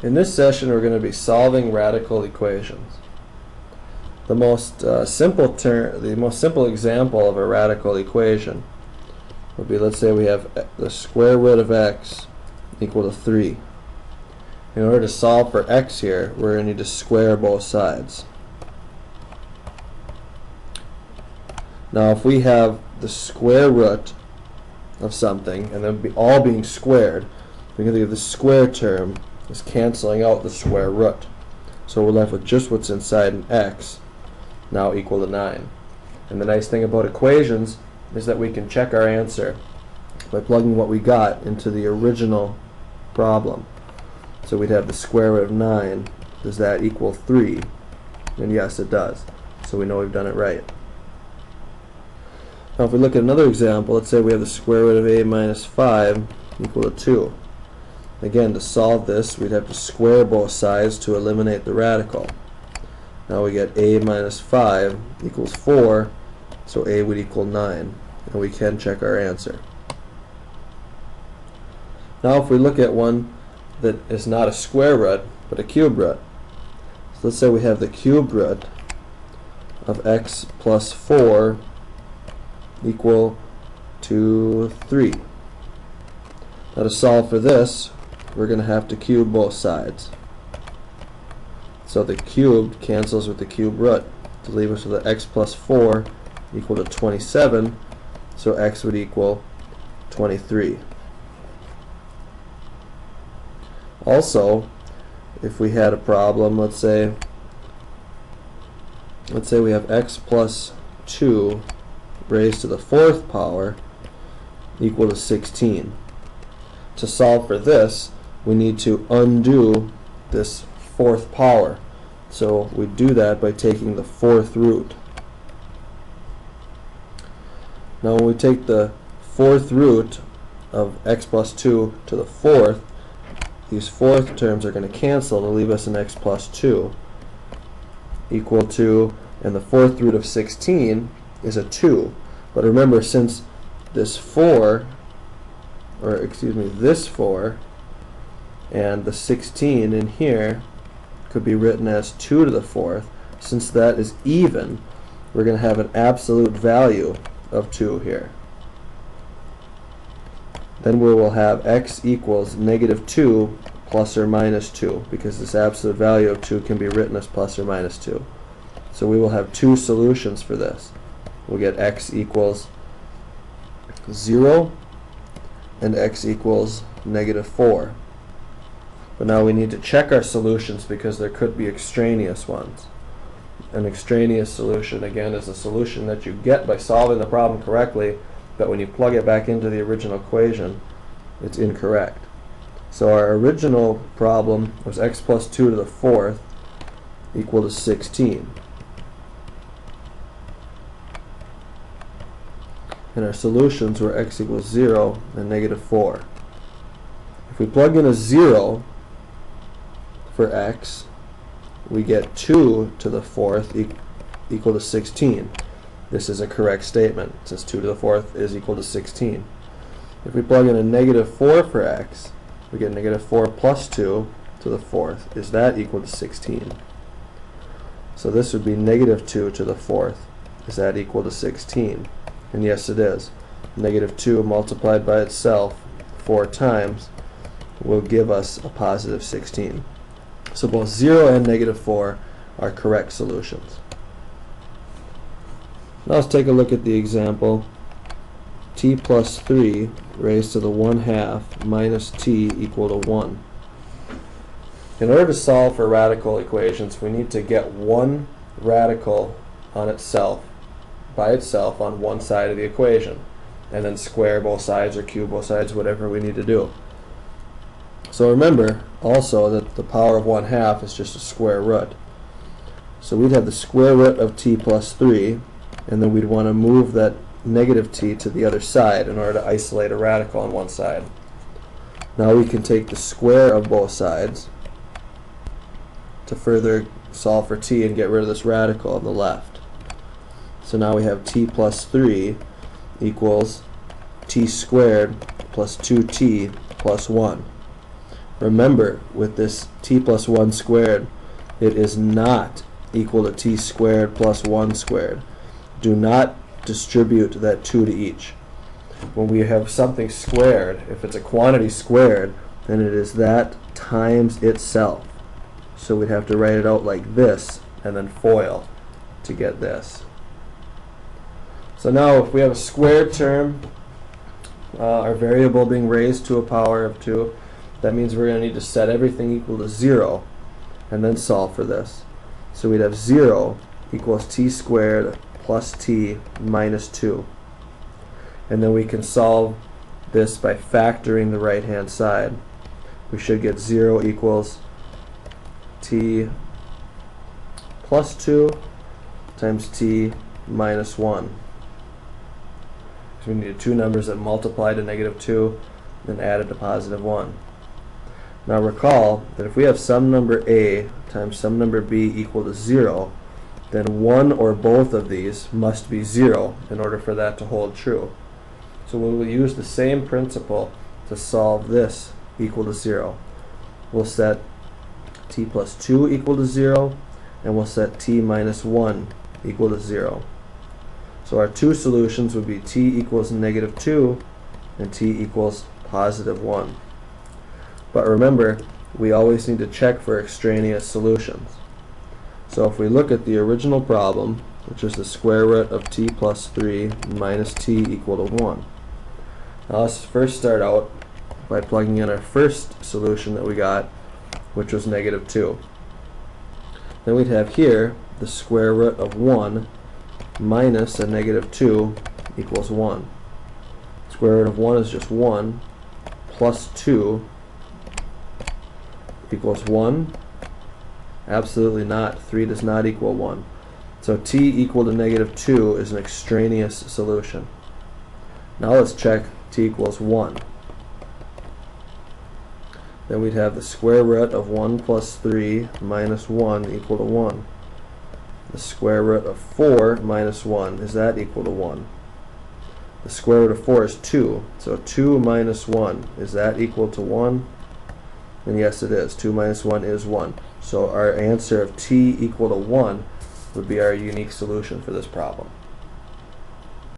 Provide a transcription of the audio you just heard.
In this session we're going to be solving radical equations. The most simple example of a radical equation would be, let's say we have the square root of x equal to 3. In order to solve for x here, we're going to need to square both sides. Now if we have the square root of something and then all being squared, we can think of the square term as canceling out the square root. So we're left with just what's inside an x, now equal to 9. And the nice thing about equations is that we can check our answer by plugging what we got into the original problem. So we'd have the square root of 9. Does that equal 3? And yes, it does. So we know we've done it right. Now if we look at another example, let's say we have the square root of a minus 5 equal to 2. Again, to solve this, we'd have to square both sides to eliminate the radical. Now we get a minus 5 equals 4, so a would equal 9, and we can check our answer. Now if we look at one that is not a square root, but a cube root. So let's say we have the cube root of x plus 4 equal to 3. Now to solve for this, we're going to have to cube both sides. So the cubed cancels with the cube root to leave us with the x plus 4 equal to 27, so x would equal 23. Also, if we had a problem, let's say we have x plus 2 raised to the 4th power equal to 16. To solve for this, we need to undo this 4th power. So we do that by taking the 4th root. Now when we take the 4th root of x plus 2 to the 4th, these 4th terms are going to cancel to leave us an x plus 2 equal to, and the 4th root of 16 is a 2. But remember, since this 4 and the 16 in here could be written as 2 to the 4th, since that is even, we're going to have an absolute value of 2 here. Then we will have x equals negative 2 plus or minus 2, because this absolute value of 2 can be written as plus or minus 2. So we will have two solutions for this. We'll get x equals 0 and x equals negative 4. But now we need to check our solutions because there could be extraneous ones. An extraneous solution, again, is a solution that you get by solving the problem correctly, but when you plug it back into the original equation, it's incorrect. So our original problem was x plus 2 to the 4th equal to 16. And our solutions were x equals 0 and negative 4. If we plug in a 0 for x, we get 2 to the 4th equal to 16. This is a correct statement, since 2 to the 4th is equal to 16. If we plug in a negative 4 for x, we get negative 4 plus 2 to the 4th. Is that equal to 16? So this would be negative 2 to the 4th. Is that equal to 16? And yes, it is. Negative 2 multiplied by itself 4 times will give us a positive 16. So both 0 and negative 4 are correct solutions. Now let's take a look at the example. T plus 3 raised to the 1/2 minus t equal to 1. In order to solve for radical equations, we need to get one radical on itself, by itself, on one side of the equation, and then square both sides or cube both sides, whatever we need to do. So remember also that the power of 1/2 is just a square root. So we'd have the square root of t plus 3, and then we'd want to move that negative t to the other side in order to isolate a radical on one side. Now we can take the square of both sides to further solve for t and get rid of this radical on the left. So now we have t plus 3 equals t squared plus 2t plus 1. Remember, with this t plus 1 squared, it is not equal to t squared plus 1 squared. Do not distribute that 2 to each. When we have something squared, if it's a quantity squared, then it is that times itself. So we'd have to write it out like this and then FOIL to get this. So now if we have a squared term, our variable being raised to a power of 2, that means we're going to need to set everything equal to 0 and then solve for this. So we'd have 0 equals t squared plus t minus 2. And then we can solve this by factoring the right hand side. We should get 0 equals t plus 2 times t minus 1. So we need two numbers that multiply to negative 2 and added to positive 1. Now recall that if we have some number a times some number b equal to 0, then one or both of these must be 0 in order for that to hold true. So we will use the same principle to solve this equal to 0. We'll set t plus 2 equal to 0, and we'll set t minus 1 equal to 0. So our two solutions would be t equals negative 2 and t equals positive 1. But remember, we always need to check for extraneous solutions. So if we look at the original problem, which is the square root of t plus 3 minus t equal to 1. Now let's first start out by plugging in our first solution that we got, which was negative 2. Then we'd have here the square root of 1 minus a negative 2 equals 1. Square root of 1 is just 1, plus 2 equals 1. Absolutely not. 3 does not equal 1. So t equal to negative 2 is an extraneous solution. Now let's check t equals 1. Then we'd have the square root of 1 plus 3 minus 1 equal to 1. The square root of 4 minus 1, is that equal to 1? The square root of 4 is 2, so 2 minus 1, is that equal to 1? And yes, it is. 2 minus 1 is 1. So our answer of t equal to 1 would be our unique solution for this problem.